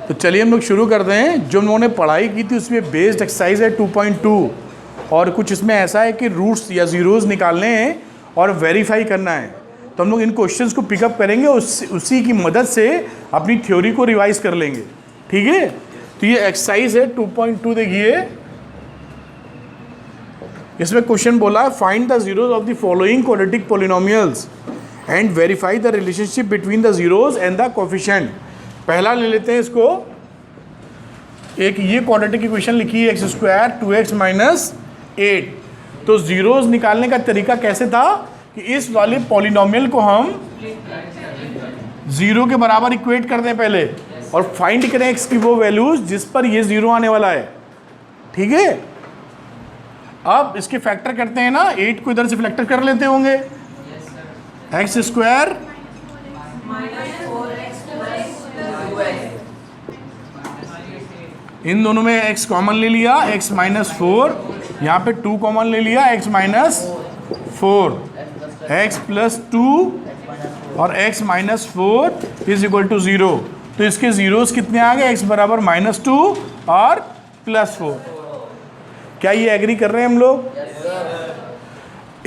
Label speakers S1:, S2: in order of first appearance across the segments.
S1: तो चलिए हम लोग शुरू करते हैं। जो उन्होंने पढ़ाई की थी उसमें बेस्ड एक्सरसाइज है 2.2 और कुछ इसमें ऐसा है कि रूट्स या ज़ीरोज़ निकालने हैं और वेरीफाई करना है। तो हम लोग इन क्वेश्चंस को पिकअप करेंगे, उसी की मदद से अपनी थ्योरी को रिवाइज कर लेंगे। ठीक है, तो ये एक्सरसाइज है 2.2। देखिए इसमें क्वेश्चन बोला है find the zeros of the following quadratic polynomials and verify the relationship between the zeros and the coefficient. पहला ले लेते हैं इसको। एक ये क्वाड्रेटिक इक्वेशन लिखी है x² 2x - 8। तो जीरोज निकालने का तरीका कैसे था कि इस वाले पॉलिनोमियल को हम जीरो के बराबर इक्वेट कर दें पहले और फाइंड करें x की वो वैल्यूज जिस पर ये जीरो आने वाला है। ठीक है, अब इसके फैक्टर करते हैं ना, 8 को इधर से फैक्टर कर लेते होंगे। x² इन दोनों में x कॉमन ले लिया, x - 4, यहाँ पे 2 कॉमन ले लिया, x - 4, x + 2 और x - 4 = 0। तो इसके जीरोस कितने आ गए? x बराबर -2 और +4। क्या ये एग्री कर रहे हैं हम लोग?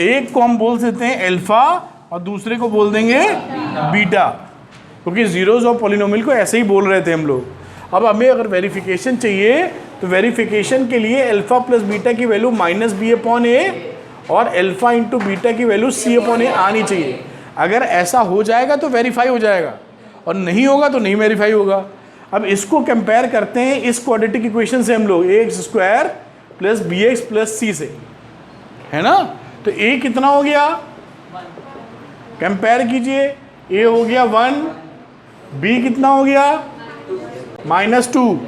S1: एक को हम बोल सकते हैं अल्फा और दूसरे को बोल देंगे बीटा, क्योंकि जीरोज और पॉलिनोमियल को ऐसे ही बोल रहे थे हम लोग। अब हमें अगर वेरिफिकेशन चाहिए तो वेरिफिकेशन के लिए अल्फा + बीटा की वैल्यू -b/a और अल्फा × बीटा की वैल्यू c/a आनी चाहिए। अगर ऐसा हो जाएगा तो वेरीफाई हो जाएगा और नहीं होगा तो नहीं वेरीफाई होगा। अब इसको कंपेयर करते हैं इस क्वाड्रेटिक इक्वेशन से हम लोग ax² + bx + c से, है ना। तो a कितना हो गया? कंपेयर कीजिए, a हो गया 1, b कितना हो गया? -2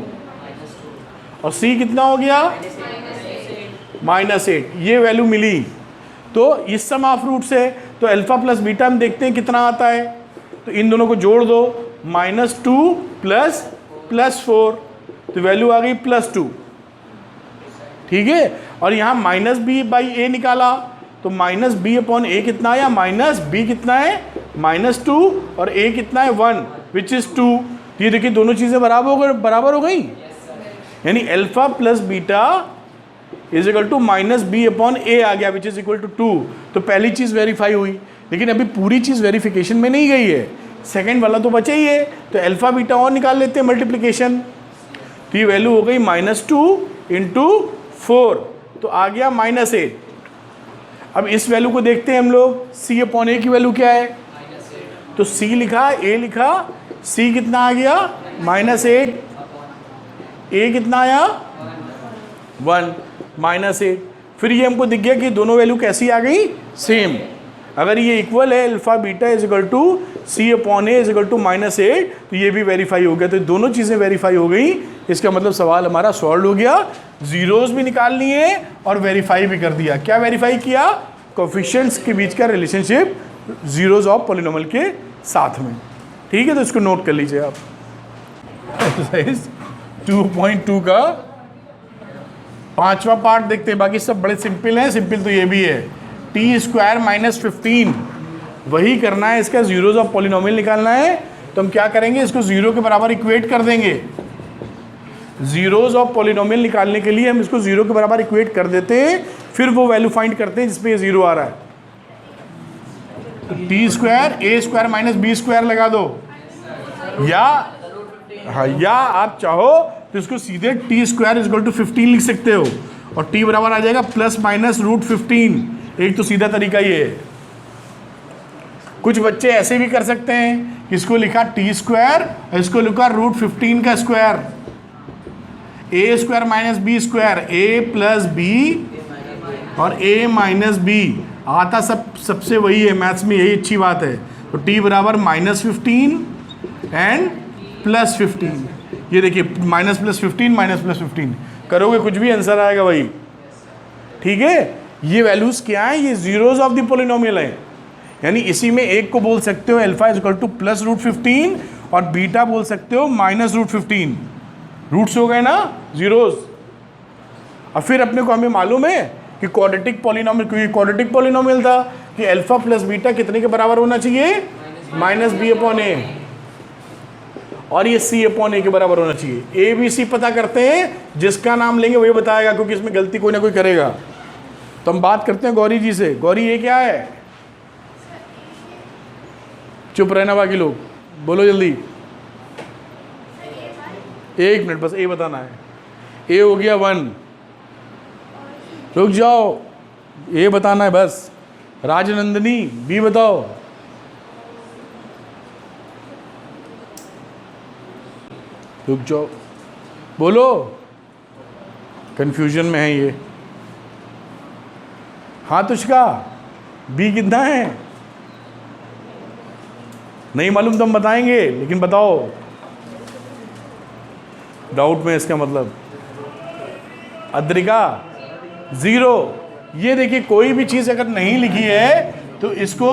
S1: और c कितना हो गया? -8। ये वैल्यू मिली। तो इस सम ऑफ रूट से तो अल्फा + बीटा हम देखते हैं कितना आता है। तो इन दोनों को जोड़ दो, -2 + +4, तो वैल्यू आ गई +2। ठीक है, और यहाँ -b/a निकाला तो -b/a कितना आया? -b कितना है? -2 और a कितना है? 1 विच इज़ 2। ये देखिए दोनों चीज़ें बराबर हो गई, यानी अल्फा + बीटा = -b/a आ गया विच इज़ = 2। तो पहली चीज़ वेरीफाई हुई, लेकिन अभी पूरी चीज़ वेरिफिकेशन में नहीं गई है, सेकंड वाला तो बचा ही है। तो अल्फा बीटा और निकाल लेते हैं मल्टीप्लिकेशन। तो ये वैल्यू हो गई -2 × 4, तो आ गया -8। अब इस वैल्यू को देखते हैं हम लोग, c/a की वैल्यू क्या है? तो c लिखा, a लिखा, c कितना आ गया? -8, a कितना आया? 1 -8। फिर ये हमको दिख गया कि दोनों वैल्यू कैसी आ गई? सेम। अगर ये इक्वल है अल्फा बीटा = c/a -8, तो ये भी वेरीफाई हो गया। तो दोनों चीज़ें वेरीफाई हो गई। इसका मतलब सवाल हमारा सॉल्व हो गया। जीरोज भी निकाल लिए और वेरीफाई भी कर दिया। क्या वेरीफाई किया? कोफिशिएंट्स के बीच का रिलेशनशिप जीरोज ऑफ पॉलिनोमियल के साथ में। ठीक है, तो इसको नोट कर लीजिए आप। एक्सरसाइज 2.2 का 5वां पार्ट देखते हैं। बाकी सब बड़े सिंपल हैं। सिंपल तो ये भी है, t² - 15 वही करना है। इसका जीरोज ऑफ पॉलिनोमियल निकालना है। तो हम क्या करेंगे? इसको जीरो के बराबर इक्वेट कर देंगे। जीरोज ऑफ पॉलिनोमियल निकालने के लिए हम इसको जीरो के बराबर इक्वेट कर देते हैं, फिर वो वैल्यू फाइंड करते हैं जिसपे ये जीरो आ रहा है। तो t² a² - b² लगा दो, या आप चाहो तो इसको सीधे t² = 15 लिख सकते हो और t बराबर आ जाएगा ±√15। एक तो सीधा तरीका ये है। कुछ बच्चे ऐसे भी कर सकते हैं, इसको लिखा t² और इसको लिखा √15 का square, a² - b², a + b और a - b आता सबसे वही है। मैथ्स में यही अच्छी बात है। तो t बराबर -15 एंड +15। ये देखिए -+15 -+15 करोगे कुछ भी आंसर आएगा वही। ठीक है, ये वैल्यूज़ क्या हैं? ये जीरोज ऑफ द पॉलिनोमियल है। यानी इसी में एक को बोल सकते हो अल्फा = +√15 और बीटा बोल सकते हो -√15। रूट्स हो गए ना जीरोज। और फिर अपने को हमें मालूम है कि क्वाड्रेटिक पॉलिनोमियल, क्योंकि क्वाड्रेटिक पॉलिनोमियल था कि अल्फा + बीटा कितने के बराबर होना चाहिए? -b/a। और ये सी अपॉन ए के बराबर होना चाहिए। ए बी सी पता करते हैं, जिसका नाम लेंगे वही बताएगा, क्योंकि इसमें गलती कोई ना कोई करेगा। तो हम बात करते हैं गौरी जी से। गौरी ये क्या है? चुप रहना बाकी लोग, बोलो जल्दी। 1 मिनट बस, ए बताना है। ए हो गया 1, रुक जाओ, ए बताना है बस। राजनंदिनी बी बताओ। रुक जाओ, बोलो, कंफ्यूजन में है ये। हाँ तुष्का, बी कितना है? नहीं मालूम तो हम बताएंगे, लेकिन बताओ। डाउट में इसका मतलब। अद्रिका 0। ये देखिए, कोई भी चीज़ अगर नहीं लिखी है तो इसको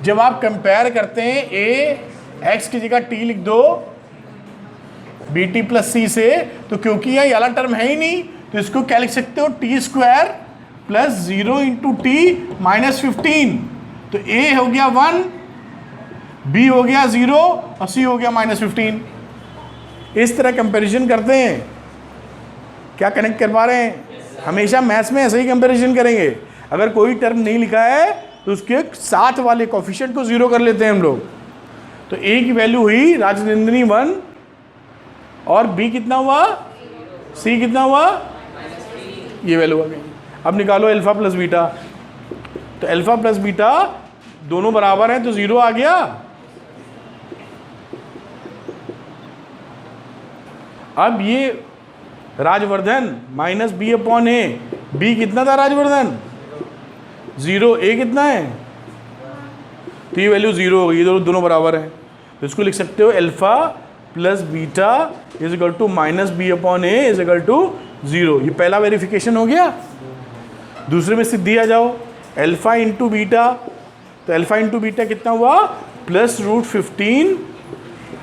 S1: जब आप कंपेयर करते हैं, ए एक्स की जगह टी लिख दो बी टी प्लस सी से, तो क्योंकि यह वाला टर्म है ही नहीं, तो इसको क्या लिख सकते हो? T square plus 0 into T minus 15। तो ए हो गया 1, बी हो गया 0 और सी हो गया माइनस 15। इस तरह कंपैरिजन करते हैं। क्या कनेक्ट कर पा रहे हैं? हमेशा मैथ्स में ऐसे ही कंपैरिजन करेंगे। अगर कोई टर्म नहीं लिखा है तो उसके साथ वाले कोफिशिएंट को 0 कर लेते हैं हम लोग। तो ए की वैल्यू हुई राजनंदिनी 1, और बी कितना हुआ? सी कितना हुआ? ये वैल्यू आ गई। अब निकालो अल्फा प्लस बीटा। तो अल्फा प्लस बीटा दोनों बराबर हैं, तो 0 आ गया। अब ये राजवर्धन माइनस बी अपॉन ए, बी कितना था राजवर्धन? 0, ए कितना है? तो ये वैल्यू 0 हो गई, दोनों बराबर हैं। तो इसको लिख सकते हो alpha plus beta is equal to minus B upon A is equal to 0। ये पहला वेरिफिकेशन हो गया। दूसरे में सिद्धि आ जाओ, अल्फा इंटू बीटा। तो अल्फा इंटू बीटा कितना हुआ? Plus root 15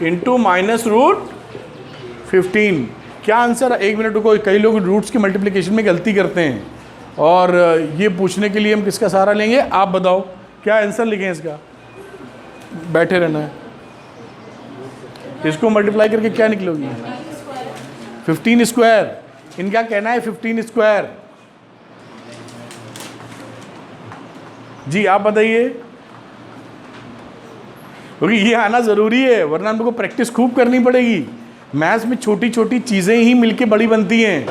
S1: into minus root 15। क्या आंसर? 1 मिनट रुको। कई लोग रूट्स की मल्टीप्लिकेशन में गलती करते हैं, और ये पूछने के लिए हम किसका सहारा लेंगे? आप बताओ क्या आंसर लिखें इसका? बैठे रहना है। इसको मल्टीप्लाई करके क्या निकलोगी? 15 स्क्वायर। इनका कहना है 15 स्क्वायर। जी आप बताइए, क्योंकि ये आना ज़रूरी है, वरना हमको प्रैक्टिस खूब करनी पड़ेगी। मैथ्स में छोटी छोटी चीज़ें ही मिलके बड़ी बनती हैं।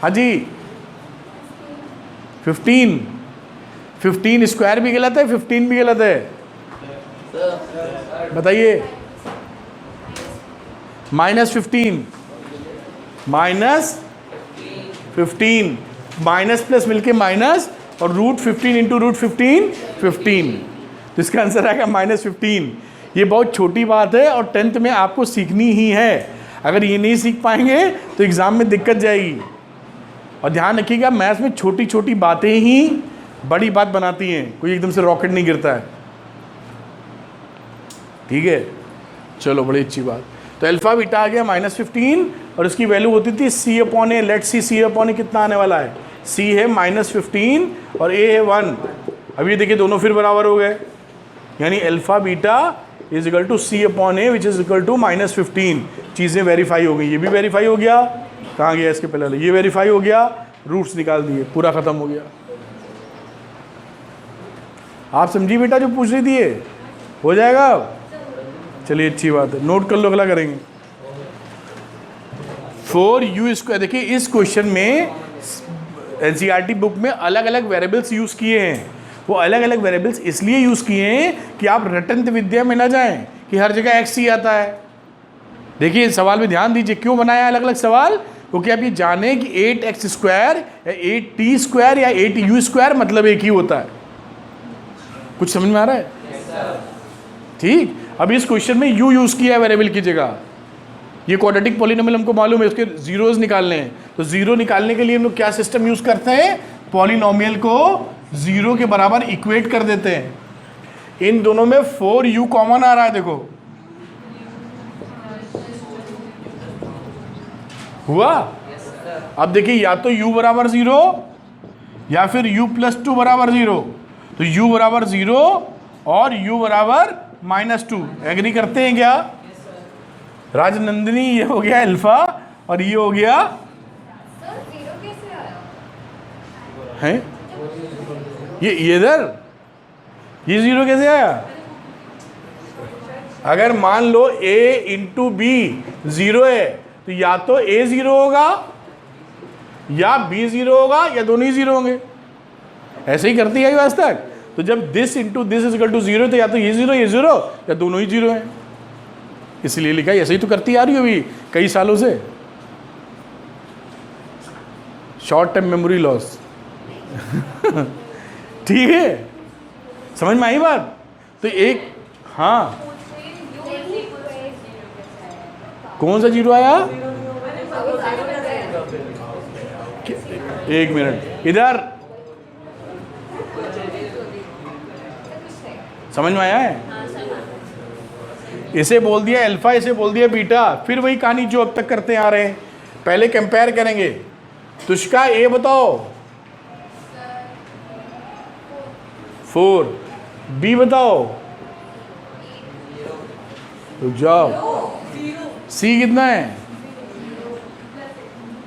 S1: हाँ जी, 15 स्क्वायर भी गलत है, 15 भी गलत है। बताइए। -15 माइनस प्लस मिलके माइनस, और रूट 15 इंटू रूट 15 तो इसका आंसर आएगा -15। ये बहुत छोटी बात है और 10th में आपको सीखनी ही है। अगर ये नहीं सीख पाएंगे तो एग्ज़ाम में दिक्कत जाएगी। और ध्यान रखिएगा, मैथ्स में छोटी छोटी बातें ही बड़ी बात बनाती हैं, कोई एकदम से रॉकेट नहीं गिरता है। ठीक है, चलो बड़ी अच्छी बात। तो अल्फा बीटा आ गया -15, और इसकी वैल्यू होती थी सी अपॉन ए। लेट सी अपॉन ए कितना आने वाला है? सी है -15 और ए है 1। अब ये देखिए दोनों फिर बराबर हो गए, यानी alpha beta is equal to C upon A which is equal to -15। चीज़ें वेरीफाई हो गई। ये भी वेरीफाई हो गया। कहाँ गया इसके पहले? ये वेरीफाई हो गया, रूट्स निकाल दिए, पूरा ख़त्म हो गया। आप समझी बेटा जो पूछ रही थी? ये हो जाएगा। चलिए अच्छी बात है, नोट कर लो, अगला करेंगे। 4u²। देखिए इस क्वेश्चन में एनसीईआरटी बुक में अलग अलग वेरिएबल्स यूज़ किए हैं। वो अलग अलग वेरिएबल्स इसलिए यूज़ किए हैं कि आप रटंत विद्या में ना जाएं कि हर जगह x ही आता है। देखिए सवाल में ध्यान दीजिए, क्यों बनाया अलग अलग सवाल? क्योंकि आप ये जाने कि 8x² या 8t² या 8u² मतलब एक ही होता है। कुछ समझ में आ रहा है? ठीक। अब इस क्वेश्चन में u यूज़ किया है वेरिएबल की जगह। ये क्वाड्रेटिक पॉलिनोमियल हमको मालूम है, उसके जीरोज निकालने हैं। तो जीरो निकालने के लिए हम लोग क्या सिस्टम यूज़ करते हैं? पॉलिनोमियल को 0 के बराबर इक्वेट कर देते हैं। इन दोनों में 4u कॉमन आ रहा है, देखो हुआ। अब देखिए या तो u बराबर 0 या फिर u+2 बराबर 0। तो u बराबर 0 और u बराबर -2 एग्री करते हैं क्या? राजनंदिनी ये हो गया अल्फा और ये हो गया है ये इधर ये जीरो कैसे आया? अगर मान लो a इंटू बी जीरो है तो या तो a जीरो होगा या b जीरो होगा या दोनों ही जीरो होंगे। ऐसे ही करती है आज तक। तो जब this into this is equal to zero तो या तो ये जीरो या दोनों ही जीरो हैं, इसलिए लिखा। ऐसे ही तो करती आ रही हो अभी कई सालों से। शॉर्ट टर्म मेमोरी लॉस ठीक है, समझ में आई बात? तो एक हाँ, कौन सा जीरो आया? एक मिनट इधर, समझ में आया है? इसे बोल दिया अल्फा, इसे बोल दिया बीटा। फिर वही कहानी जो अब तक करते आ रहे हैं। पहले कंपेयर करेंगे। तो इसका ए बताओ 4, बी बताओ, रुक जाओ, सी कितना है?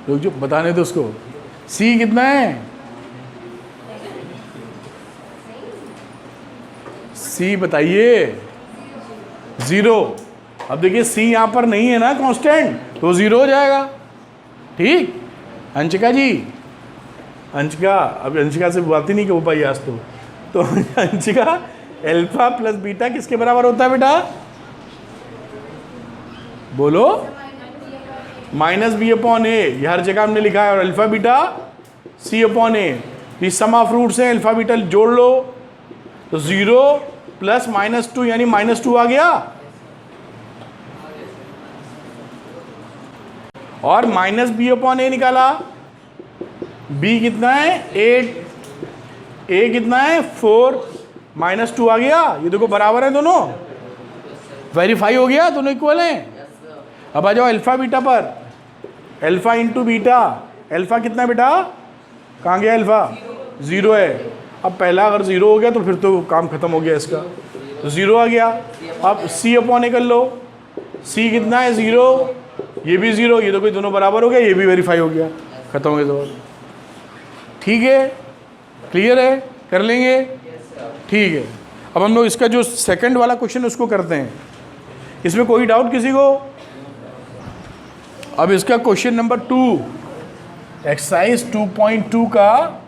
S1: रुक जाओ बताने दो उसको, सी कितना है? सी बताइए 0। अब देखिए सी यहाँ पर नहीं है ना कांस्टेंट, तो 0 हो जाएगा। ठीक, अंशिका जी, अंशिका, अब अंशिका से बात ही नहीं हो पाई आज तो अंशिका अल्फा प्लस बीटा किसके बराबर होता है बेटा? बोलो, माइनस बी अपॉन ए, ये हर जगह हमने लिखा है। और अल्फा बीटा सी अपॉन ए, ये सम ऑफ रूट्स हैं, अल्फा बीटा जोड़ लो तो 0 प्लस -2 यानी -2 आ गया। और माइनस बी अपॉन ए निकाला, बी कितना है 8, ए कितना है 4, -2 आ गया। ये देखो बराबर है दोनों, वेरीफाई हो गया, दोनों इक्वल हैं। अब आ जाओ अल्फा बीटा पर, अल्फा इंटू बीटा। अल्फा कितना बेटा? कहाँ गया अल्फा? 0 है। अब पहला अगर 0 हो गया तो फिर तो काम खत्म हो गया इसका, तो 0 आ गया। अब सी अपॉन ए कर लो, सी कितना है 0, ये भी 0, ये तो कोई दोनों बराबर हो गया, ये भी वेरीफाई हो गया, खत्म हो गया तो। ठीक है, क्लियर है, कर लेंगे? ठीक है। अब हम लोग इसका जो सेकंड वाला क्वेश्चन उसको करते हैं। इसमें कोई डाउट किसी को? अब इसका क्वेश्चन नंबर 2, एक्सरसाइज 2.2 का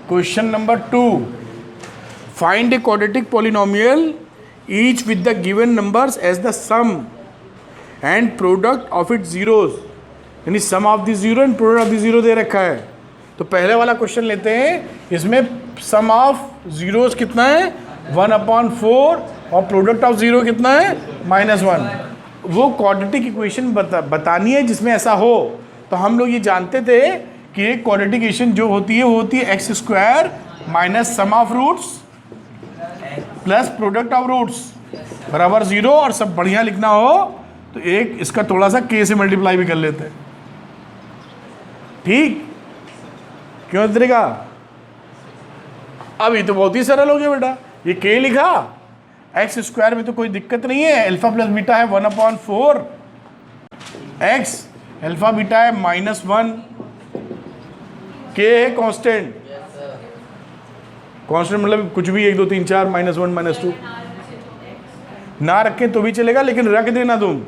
S1: question number 2, find a quadratic polynomial each with the given numbers as the sum and product of it zeros, यानी sum of the zero and product of the zero दे रखा है। तो पहले वाला question लेते हैं। इसमें सम ऑफ जीरोज कितना है 1/4 और प्रोडक्ट ऑफ जीरो कितना है -1। वो क्वाड्रेटिक इक्वेशन बतानी है जिसमें ऐसा हो। तो हम लोग ये जानते थे कि एक क्वाड्रेटिक इक्वेशन जो होती है वो होती है x² minus sum of roots plus product of roots बराबर 0। और सब बढ़िया लिखना हो तो एक इसका थोड़ा सा k से मल्टीप्लाई भी कर लेते हैं। ठीक, क्यों इस तरीका? अब ये तो बहुत ही सरल हो गया बेटा, ये k लिखा, x² में तो कोई दिक्कत नहीं है। अल्फा प्लस बीटा है 1/4 x, अल्फा बीटा है -1, k है कांस्टेंट। कांस्टेंट मतलब कुछ भी 1 2 3 4 -1 -2 ना रखें तो भी चलेगा, लेकिन रख देना तुम।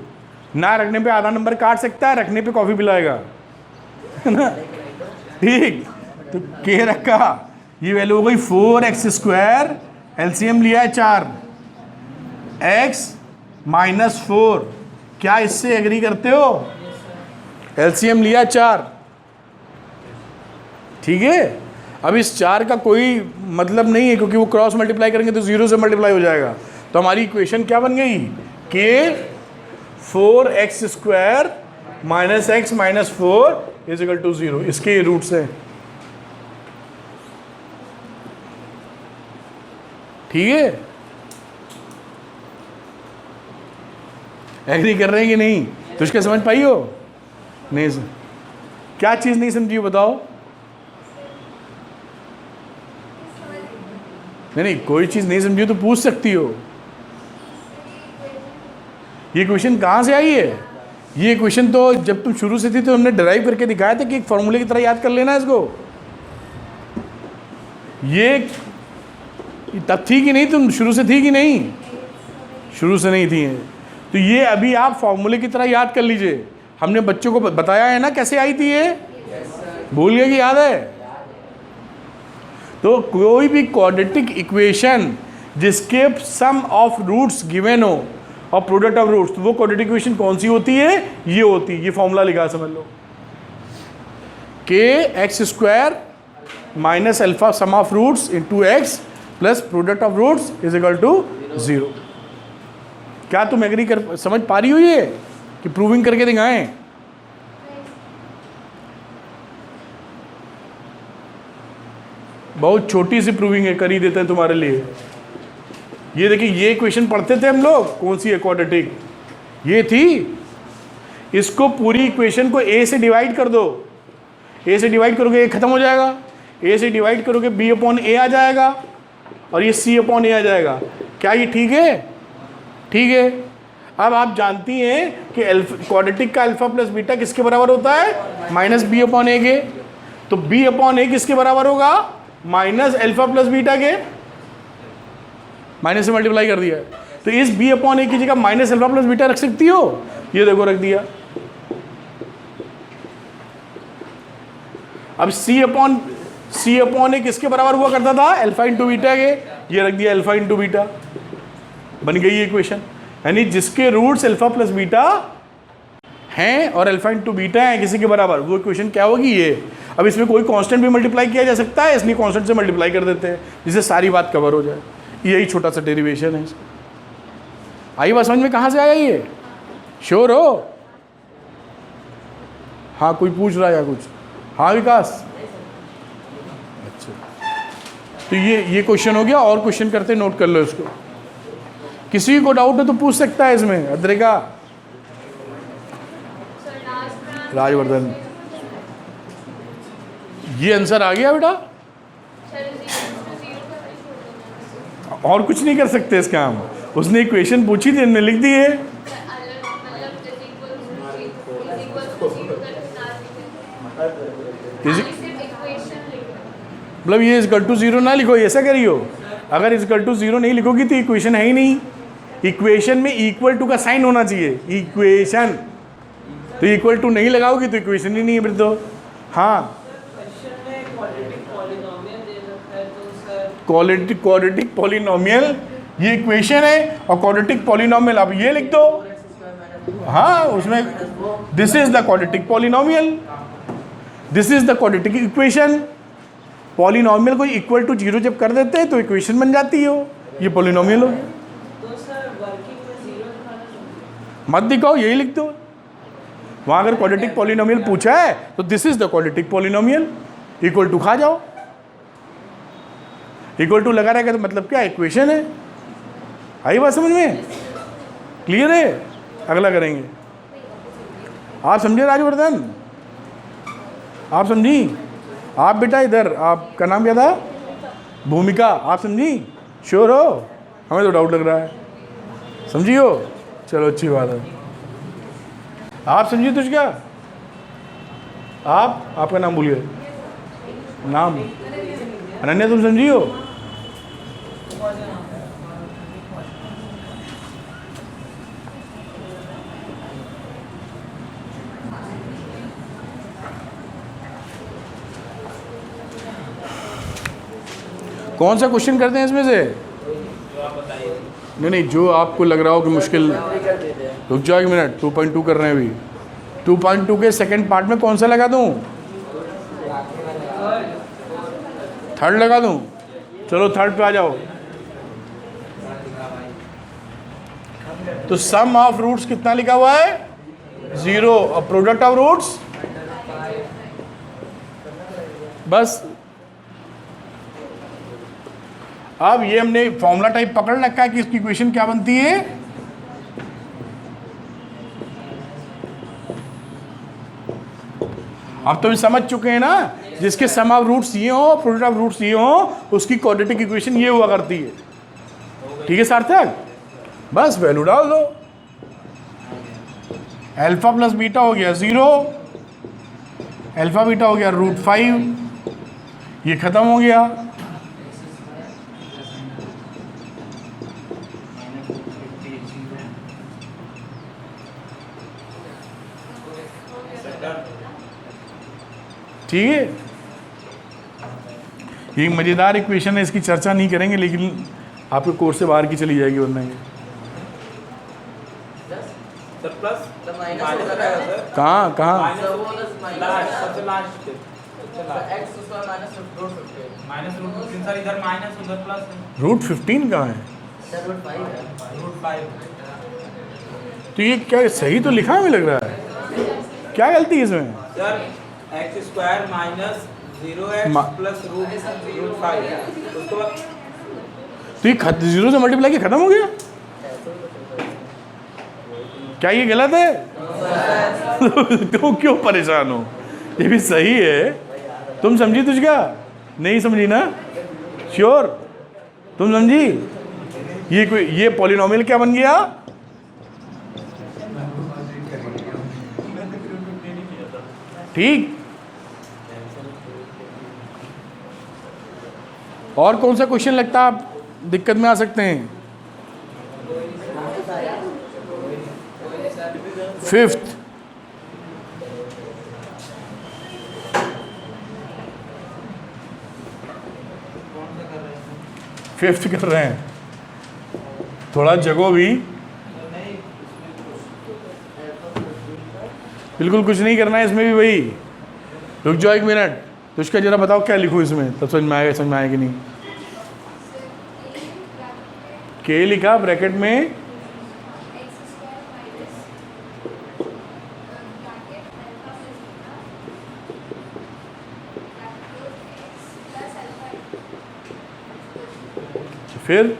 S1: ना रखने पे आधा नंबर काट सकता है, रखने पे कॉफी पिलाएगा, है ना? ठीक, तो k रखा, ये वैल्यू हो गई 4x², एलसीएम लिया है 4, x -4। क्या इससे एग्री करते हो? एलसीएम लिया 4, ठीक है। अब इस 4 का कोई मतलब नहीं है क्योंकि वो क्रॉस मल्टीप्लाई करेंगे तो 0 से मल्टीप्लाई हो जाएगा। तो हमारी इक्वेशन क्या बन गई? k 4x² -x -4 = 0। इसके ये रूट्स हैं, ठीक है। एग्री कर रहे हैं कि नहीं? तो इसका समझ पाई हो? नहीं सर, क्या चीज़ नहीं समझी हो बताओ? नहीं, कोई चीज़ नहीं समझी हो तो पूछ सकती हो। ये क्वेश्चन कहाँ से आई है? ये क्वेश्चन तो जब तुम शुरू से थी तो हमने डिराइव करके दिखाया था कि एक फॉर्मूले की तरह याद कर लेना इसको। ये तब थी कि नहीं, तुम शुरू से थी कि नहीं? शुरू से नहीं थी। तो ये अभी आप फॉर्मूले की तरह याद कर लीजिए। हमने बच्चों को बताया है ना कैसे आई थी ये, भूल गए कि याद है? तो कोई भी क्वाड्रेटिक इक्वेशन जिसके सम ऑफ रूट्स गिवन हो और प्रोडक्ट ऑफ रूट्स, तो वो क्वाड्रेटिक इक्वेशन कौन सी होती है? ये होती है। ये फॉर्मूला लिखा समझ लो, के x square minus alpha sum of roots into x plus product of roots is equal to 0। क्या तुम एग्री कर समझ पा रही हो ये कि प्रूविंग करके दिखाएं? बहुत छोटी सी प्रूविंग है, कर ही देते हैं तुम्हारे लिए। ये देखिए, ये इक्वेशन पढ़ते थे हम लोग, कौन सी है? क्वाड्रेटिक ये थी। इसको पूरी इक्वेशन को ए से डिवाइड कर दो। ए से डिवाइड करोगे ए खत्म हो जाएगा, ए से डिवाइड करोगे बी अपॉन ए आ जाएगा और ये सी अपॉन ए आ जाएगा। क्या ये ठीक है? ठीक है। अब आप जानती हैं कि क्वाड्रेटिक का अल्फा प्लस बीटा किसके बराबर होता है? माइनस बी अपॉन ए के। तो बी अपॉन ए किसके बराबर होगा? माइनस अल्फा प्लस बीटा के। माइनस से मल्टीप्लाई कर दिया। तो इस बी अपॉन ए की जगह माइनस अल्फा प्लस बीटा रख सकती हो? ये देखो रख दिया। अब सी अपॉन ए किसके बराबर हुआ करता था? अल्फा इंटू बीटा के। ये रख दिया अल्फा इंटू बीटा, बन गई ये इक्वेशन। यानी जिसके रूट्स अल्फा प्लस बीटा हैं और अल्फा इंटू बीटा है किसी के बराबर, वो इक्वेशन क्या होगी? ये। अब इसमें कोई कांस्टेंट भी मल्टीप्लाई किया जा सकता है, इसलिए कांस्टेंट से मल्टीप्लाई कर देते हैं जिससे सारी बात कवर हो जाए। यही छोटा सा डेरिवेशन है। आई बात समझ में? कहाँ से आया ये? श्योर हो? हाँ, कोई पूछ रहा है या कुछ? हाँ विकास, अच्छा। तो ये क्वेश्चन हो गया। और क्वेश्चन करते, नोट कर लो इसको। किसी को डाउट है तो पूछ सकता है इसमें। अद्रिका, राजवर्धन, ये आंसर आ गया बेटा? और कुछ नहीं कर सकते इसका हम। उसने इक्वेशन पूछी थी, हमने लिख दी है। मतलब ये इक्वल टू 0 ना लिखो, ऐसा करियो। अगर इक्वल टू 0 नहीं लिखोगी तो इक्वेशन है ही नहीं। इक्वेशन में इक्वल टू का साइन होना चाहिए, इक्वेशन। तो इक्वल टू नहीं लगाओगी तो इक्वेशन ही नहीं है फिर तो। हाँ, क्वाड्रेटिक पॉलिनोमियल ये इक्वेशन है, और क्वाड्रेटिक पॉलिनोमियल आप ये लिख दो। हाँ, उसमें this is the quadratic polynomial, this is the quadratic equation. Polynomial को इक्वल टू 0 जब कर देते हैं तो इक्वेशन बन जाती हो, ये पॉलिनोमियल हो गया। मत दिखाओ, यही लिख दो। वहाँ अगर क्वाड्रेटिक पॉलिनोमियल पूछा है तो this is the quadratic polynomial, equal to खा जाओ। इक्वल टू लगा रहेगा तो मतलब क्या? इक्वेशन है। आई बात समझ में? क्लियर है? अगला करेंगे। आप समझे राजवर्धन? आप समझी? आप बेटा इधर, आपका नाम क्या था? भूमिका। आप समझी? श्योर हो? हमें तो डाउट लग रहा है। समझी हो? चलो अच्छी बात है। आप समझिए तुझ क्या? आपका नाम भूल गए? नाम अनन्या, तुम समझी हो? कौन सा क्वेश्चन करते हैं इसमें से? नहीं, जो आपको लग रहा हो कि मुश्किल। रुक जाओ 1 मिनट, 2.2 कर रहे हैं अभी। 2.2 के सेकंड पार्ट में कौन सा लगा दूं? थर्ड लगा दूं? चलो थर्ड पे आ जाओ। तो सम ऑफ रूट्स कितना लिखा हुआ है? 0। और प्रोडक्ट ऑफ रूट्स बस। अब ये हमने फॉर्मूला टाइप पकड़ रखा है कि इसकी इक्वेशन क्या बनती है। अब तो समझ चुके हैं ना, जिसके सम ऑफ रूट्स ये हो, प्रोडक्ट ऑफ रूट्स ये हो, उसकी क्वाड्रेटिक इक्वेशन ये हुआ करती है। ठीक है सार्थक? बस वैल्यू डाल दो। अल्फा प्लस बीटा हो गया 0, अल्फा बीटा हो गया √5, ये ख़त्म हो गया। ठीक है, ये एक मज़ेदार इक्वेशन है, इसकी चर्चा नहीं करेंगे लेकिन आपके कोर्स से बाहर की चली जाएगी वरना ये। कहाँ कहाँ √15 कहाँ है? तो ये क्या सही तो लिखा हमें लग रहा है, क्या गलती है इसमें?
S2: x² माइनस 0x प्लस √5 उसके बाद
S1: तो ये 0 से मल्टीप्लाई के खत्म हो गया, क्या ये गलत है? क्यों परेशान हो, ये भी सही है। तुम समझी तुझका? नहीं समझी ना? श्योर तुम समझी? ये पॉलिनोमियल क्या बन गया? ठीक। और कौन सा क्वेश्चन लगता है आप दिक्कत में आ सकते हैं? 5th कर रहे हैं, थोड़ा जगो भी, बिल्कुल कुछ नहीं करना है इसमें भी। वही रुक जाओ 1 मिनट, तो उसका जरा बताओ क्या लिखूँ इसमें, तब समझ में आएगा कि नहीं। के लिखा ब्रैकेट में, फिर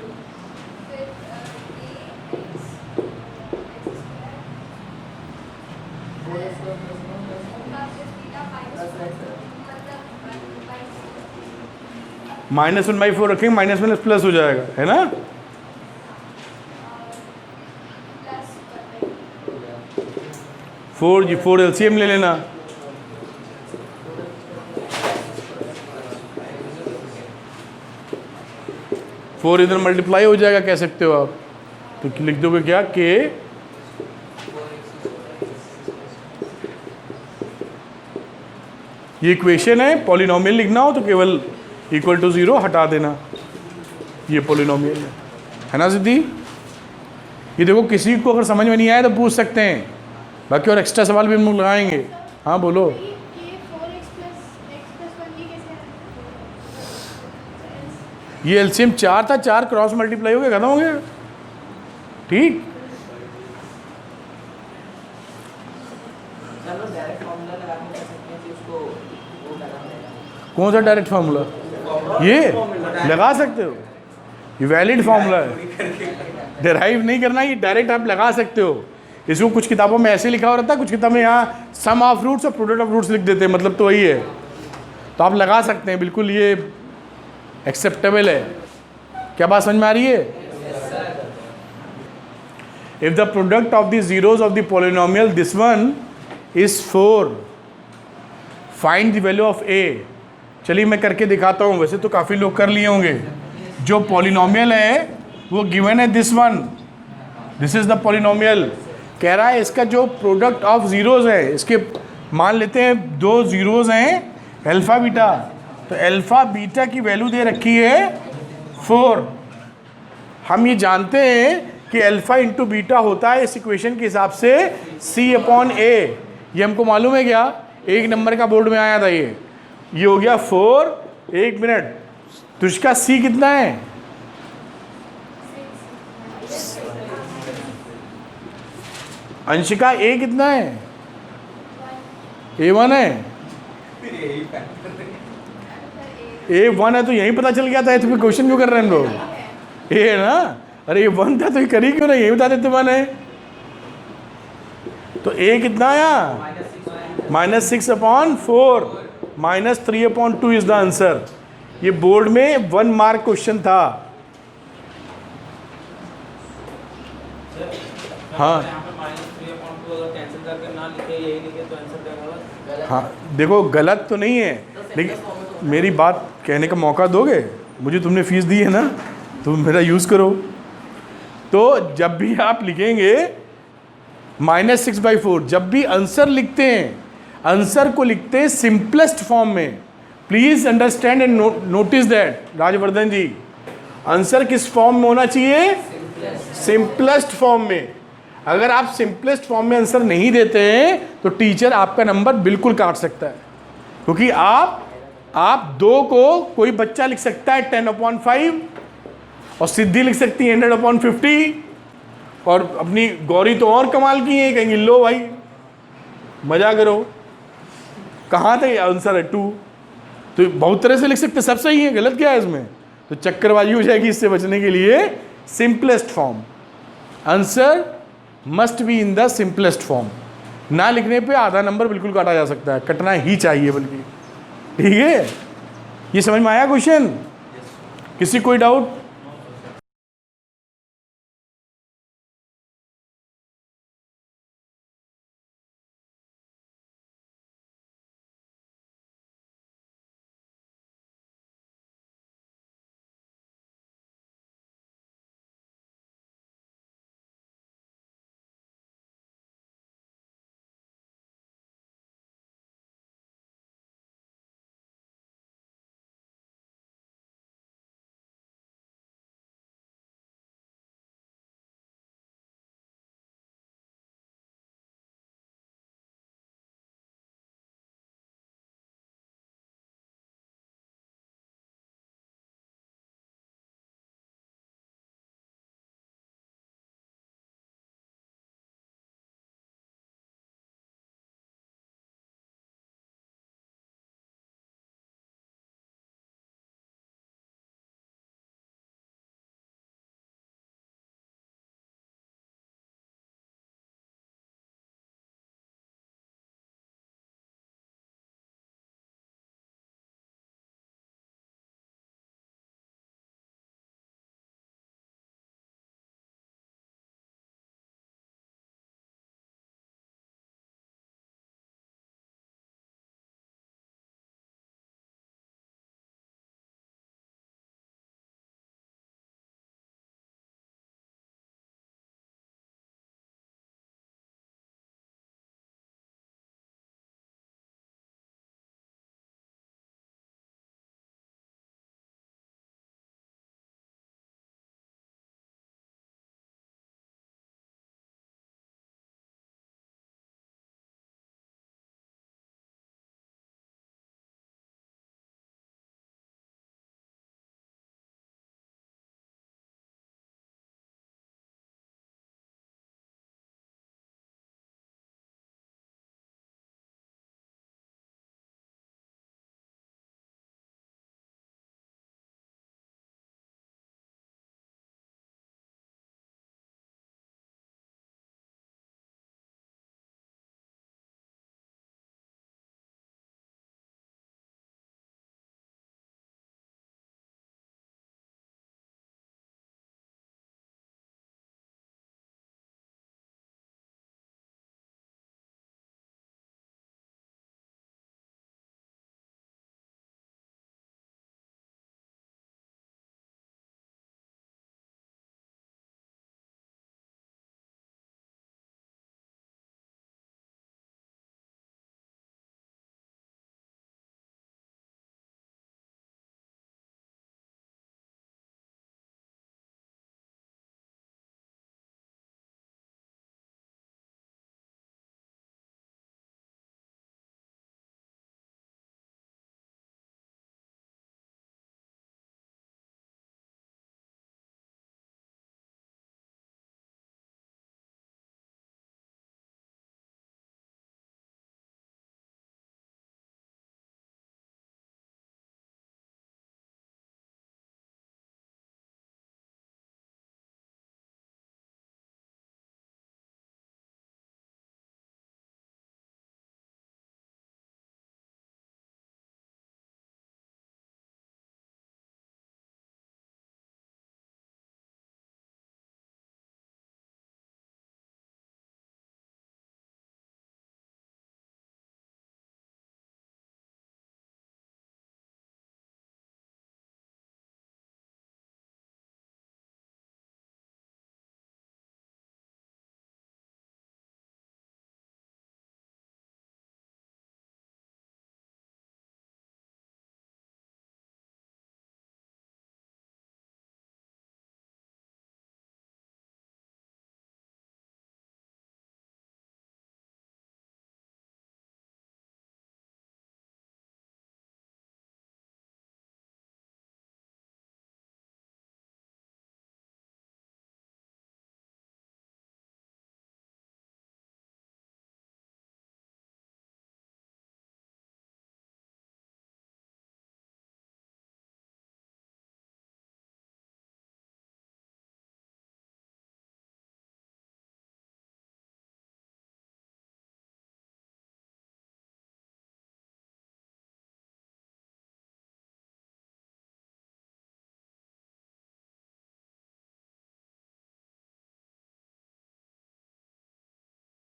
S1: -1/4 रखेंगे, माइनस में प्लस हो जाएगा, है ना? फोर एलसीएम ले लेना। फोर इधर मल्टीप्लाई हो जाएगा, कह सकते हो आप, तो लिख दोगे क्या के ये इक्वेशन है। पॉलिनोमियल लिखना हो तो केवल = 0 हटा देना, ये पॉलिनोमियल है ना सिद्धि? ये देखो, किसी को अगर समझ में नहीं आया तो पूछ सकते हैं, बाकी और एक्स्ट्रा सवाल भी हम लोग लगाएंगे। हाँ बोलो। ये एलसीएम 4 था, 4 क्रॉस मल्टीप्लाई हो गया, खत्म हो गया। ठीक, कौन सा डायरेक्ट फार्मूला? ये लगा सकते हो, ये वैलिड फार्मूला है, डिराइव नहीं करना, ये डायरेक्ट आप लगा सकते हो। इसको कुछ किताबों में ऐसे लिखा हो रहता है, कुछ किताबों में यहाँ सम ऑफ रूट्स और प्रोडक्ट ऑफ रूट्स लिख देते हैं, मतलब तो वही है, तो आप लगा सकते हैं, बिल्कुल ये एक्सेप्टेबल है। क्या बात समझ में आ रही है? If the product of the zeros of the polynomial this one is 4, find the value of a. चलिए मैं करके दिखाता हूँ, वैसे तो काफ़ी लोग कर लिए होंगे। जो पॉलिनोमियल है वो गिवन है this one, this is the polynomial. कह रहा है इसका जो प्रोडक्ट ऑफ जीरोज है, इसके मान लेते हैं 2 जीरोज हैं अल्फा बीटा, तो अल्फा बीटा की वैल्यू दे रखी है 4। हम ये जानते हैं कि अल्फा इंटू बीटा होता है इस इक्वेशन के हिसाब से C/A। ये हमको मालूम है क्या? 1 नंबर का बोर्ड में आया था ये हो गया 4। 1 मिनट, तो इसका C कितना है? अंशिका A कितना है? A1 है। A1 है तो यही पता चल गया था, तो फिर क्वेश्चन क्यों कर रहे हैं हम लोग? A है ना? अरे ये 1 था तो ये करी क्यों ना, यही बता देते 1 है। तो A कितना आया? -6/4 -3/2 इज द आंसर। ये बोर्ड में 1 मार्क क्वेश्चन था। हाँ
S2: यहाँ पे -3/2 अगर कैंसिल करके ना लिखे यही लिखे तो आंसर क्या होगा?
S1: हाँ देखो गलत तो नहीं है, लेकिन मेरी बात कहने का मौका दोगे? मुझे तुमने फीस दी है ना, तुम मेरा यूज़ करो। तो जब भी आप लिखेंगे -6/4, जब भी आंसर लिखते हैं, आंसर को लिखते हैं सिंपलेस्ट फॉर्म में। Please understand and notice that Rajvardhan ji, answer किस फॉर्म में होना चाहिए? सिंपलेस्ट फॉर्म में। अगर आप सिंपलेस्ट फॉर्म में आंसर नहीं देते हैं तो टीचर आपका नंबर बिल्कुल काट सकता है, क्योंकि आप 2 को कोई बच्चा लिख सकता है 10/5 और सिद्धि लिख सकती है 100/50, और अपनी गौरी तो और कमाल की है, कहेंगे लो भाई मजा करो, कहाँ तक आंसर है 2। तो बहुत तरह से लिख सकते, सब सही है, गलत क्या है इसमें? तो चक्करबाजी हो जाएगी। इससे बचने के लिए simplest form, answer must be in the simplest form. ना लिखने पे आधा नंबर बिल्कुल काटा जा सकता है, कटना ही चाहिए बल्कि। ठीक है, ये समझ में आया क्वेश्चन? किसी कोई डाउट?